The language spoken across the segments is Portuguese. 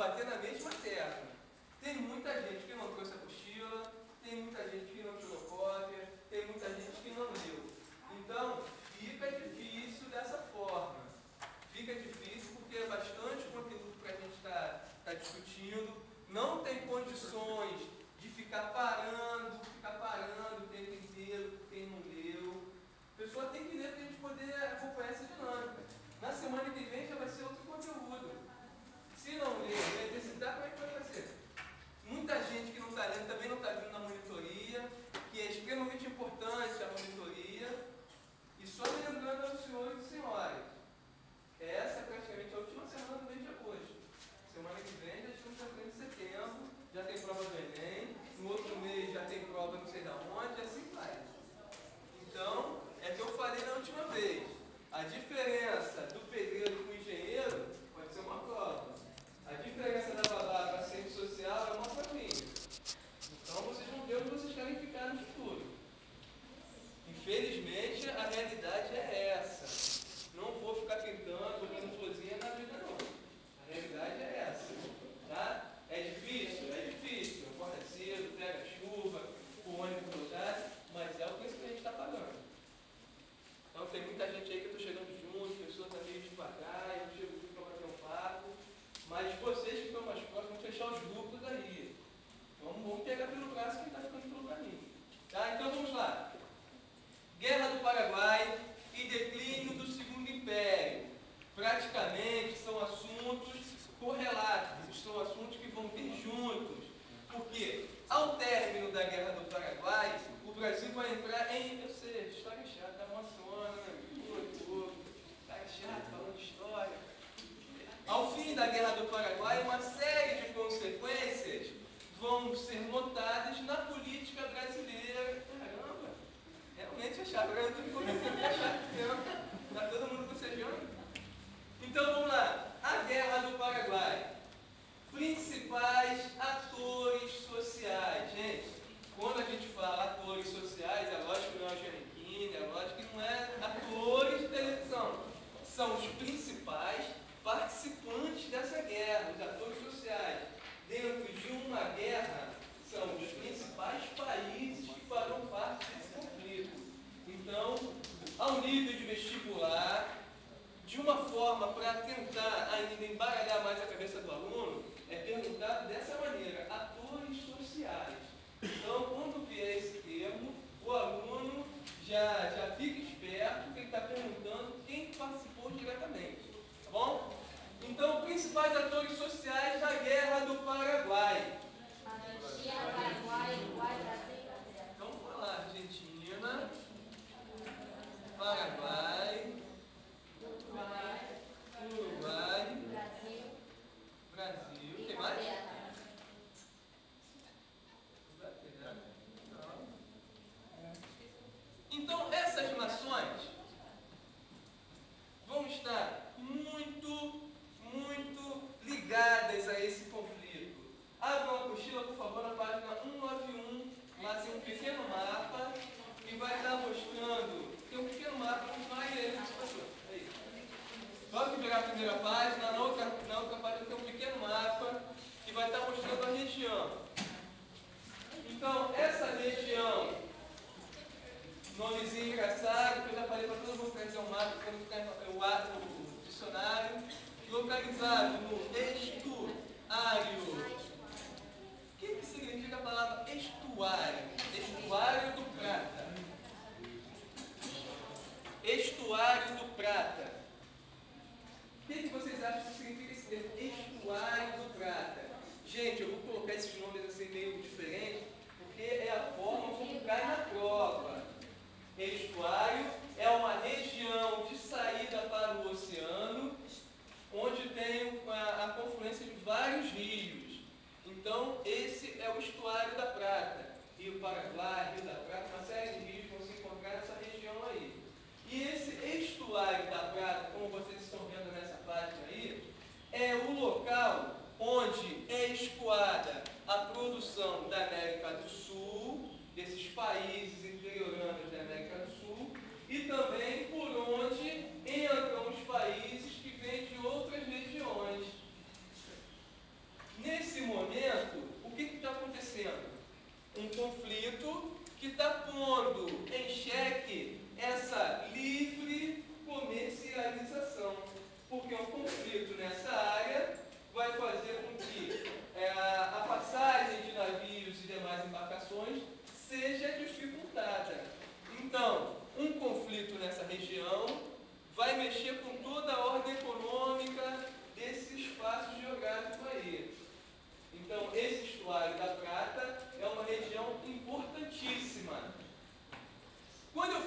bater na mesma tecla. Tem muita gente que não trouxe apostila, tem muita gente que não tirou cópia, tem muita gente que não leu. Então, fica difícil dessa forma. Fica difícil porque é bastante conteúdo para a gente estar discutindo. Não tem condições de ficar parando o tempo inteiro, quem não leu. A pessoa tem que ler para a gente poder acompanhar essa dinâmica. Na semana que vem já vai ser outro conteúdo. Se não ler, exercitar, como é que vai fazer? Muita gente que não está lendo também não está vindo na monitoria, que é extremamente importante a monitoria. E só me lembrando aos senhores e senhoras, essa é praticamente a última semana do mês de agosto. Semana que vem já estamos entrando em setembro, já tem prova do Enem, no outro mês já tem prova não sei da onde, e assim vai. Então, é que eu falei na última vez, a diferença do pedreiro com o engenheiro pode ser uma prova. A diferença da babá para a ciência social é uma provinha. Então, vocês vão ver onde vocês querem ficar no futuro. Infelizmente, a realidade é essa. Não vou ficar pintando, botando florzinha na vida, não. A realidade é essa. Tá? É difícil? É difícil. Acorda cedo, pega chuva, o ônibus lotado, mas é o preço que a gente está pagando. Então, tem muita gente aí que eu estou chegando junto, pessoas estão meio devagar, eu chego junto para bater um papo. Mas vocês que estão mais próximos, vão fechar os grupos aí. Vamos pegar pelo braço quem está ficando pelo caminho. Tá? Então, vamos lá. Guerra do Paraguai e declínio do Segundo Império. Praticamente são assuntos correlatos, são assuntos que vão vir juntos. Porque, ao término da Guerra do Paraguai, o Brasil vai entrar em... Eu sei, história chata, emociona, história chata, falando de história. Ao fim da Guerra do Paraguai, uma série de consequências vão ser notadas na política brasileira. Caramba! Realmente é chato, agora eu estou me convencendo que é chato mesmo. Está todo mundo bocejando? Então vamos lá. A Guerra do Paraguai. Principais atores sociais. Gente, quando a gente fala atores sociais, é lógico que não é o Giannichini, é lógico que não é atores de televisão. São os principais participantes dessa guerra, os atores sociais. Dentro de uma guerra, são os principais países que farão parte desse conflito. Então, ao nível de vestibular, de uma forma para tentar ainda embaralhar mais a cabeça do aluno, é perguntado dessa maneira, atores sociais. Então, quando vier esse termo, o aluno já fica esperto, porque ele está perguntando quem participou diretamente. Tá bom? Então, principais atores sociais da Guerra do Paraguai. Argentina, Paraguai, Uruguai, Brasil. Então, vamos lá. Argentina, Paraguai, Uruguai, Brasil. O que mais? Então, essas nações vão estar muito ligadas a esse conflito. Abra uma apostila, por favor, na página 191. Lá tem um pequeno mapa que vai estar mostrando. Tem um pequeno mapa com várias aí. Vamos pegar a primeira página, na outra página tem um pequeno mapa que vai estar mostrando a região. Então, essa região, nomezinho engraçado, que eu já falei para todo mundo trazer um mapa, quando ficar o dicionário, localizado no estuário. O que significa a palavra estuário? Estuário do Prata. Estuário do Prata. O que vocês acham que significa esse termo? Estuário do Prata. Gente, eu vou colocar esses nomes assim meio diferentes, porque é a forma como cai na prova. Estuário é uma região de saída para o oceano, onde tem a confluência de vários rios. Então, esse é o Estuário da Prata. Rio Paraguai, Rio da Prata, uma série de rios vão se encontrar nessa região aí. E esse Estuário da Prata, como vocês estão vendo nessa página aí, é o local onde é escoada a produção da América do Sul, desses países interioranos da América do Sul, e também por onde entram os países que vêm de outras regiões.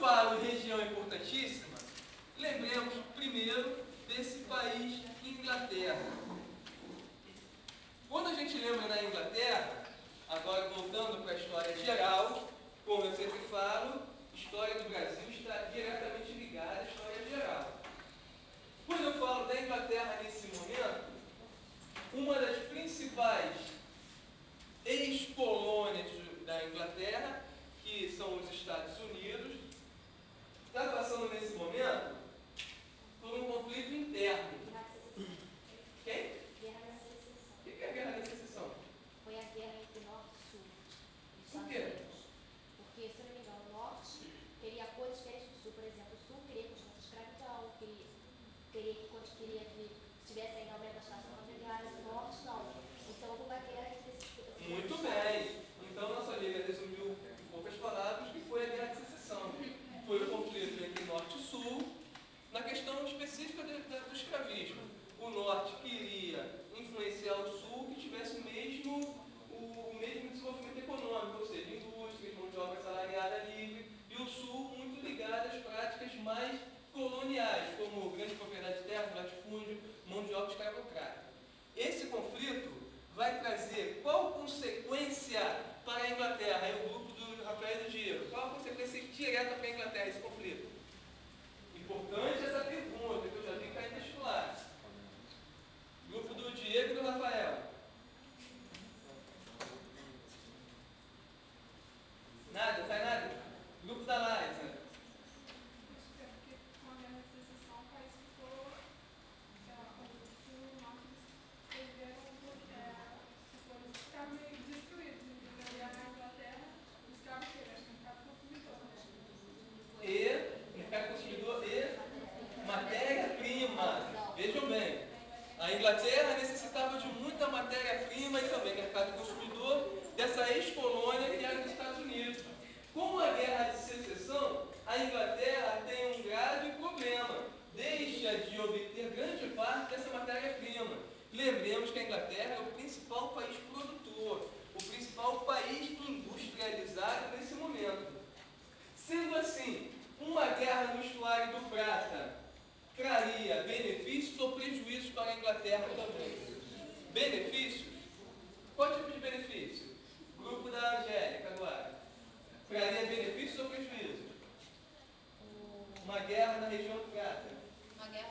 falo região importantíssima, lembremos primeiro desse país, Inglaterra. Quando a gente lembra da Inglaterra, agora voltando para a história geral, como eu sempre falo, a história do Brasil está diretamente ligada à história geral. Quando eu falo da Inglaterra nesse momento, uma das principais ex-colônias da Inglaterra, que são os Estados Unidos, está passando nesse momento por um conflito interno. Quem? Guerra da Secessão. O que é a Guerra da Secessão? Foi a guerra entre Norte e Sul. dos Por Estados quê? Unidos. Porque, se eu não me engano, o Norte queria coisas diferentes do Sul. Por exemplo, o Sul queria continuar a escravidão, queria que tivesse ainda aumento da taxa familiar, o Norte não. Então, houve uma guerra entre esses Muito bem. Então, nossa amiga resumiu em poucas palavras que foi a Guerra de Secessão. Foi o conflito entre Norte e Sul, na questão específica do escravismo. O Norte queria influenciar o Sul que tivesse o mesmo desenvolvimento econômico, ou seja, indústrias, mão de obra assalariada livre, e o Sul muito ligado às práticas mais coloniais, como grande propriedade de terra, latifúndio, mão de obra escravocrata. Esse conflito vai trazer qual consequência para a Inglaterra? É o grupo do Rafael e do Diego. Qual a consequência direta para a Inglaterra esse conflito? Importante essa pergunta, que eu já vi cair em vestibular. Grupo do Diego e do Rafael. Nada? Sai nada? Grupo da Liza. Mercado consumidor e matéria-prima. Vejam bem, a Inglaterra necessitava de muita matéria-prima e também mercado consumidor dessa ex-colônia que era dos Estados Unidos. Com a Guerra de Secessão, a Inglaterra tem um grave problema. Deixa de obter grande parte dessa matéria-prima. Lembremos que a Inglaterra é o principal país produtor, o principal país industrializado nesse momento. Sendo assim, uma guerra no estuário do Prata traria benefícios ou prejuízos para a Inglaterra também? Benefícios? Qual tipo de benefício? Grupo da Angélica agora. Traria benefícios ou prejuízos? Uma guerra na região do Prata. Uma guerra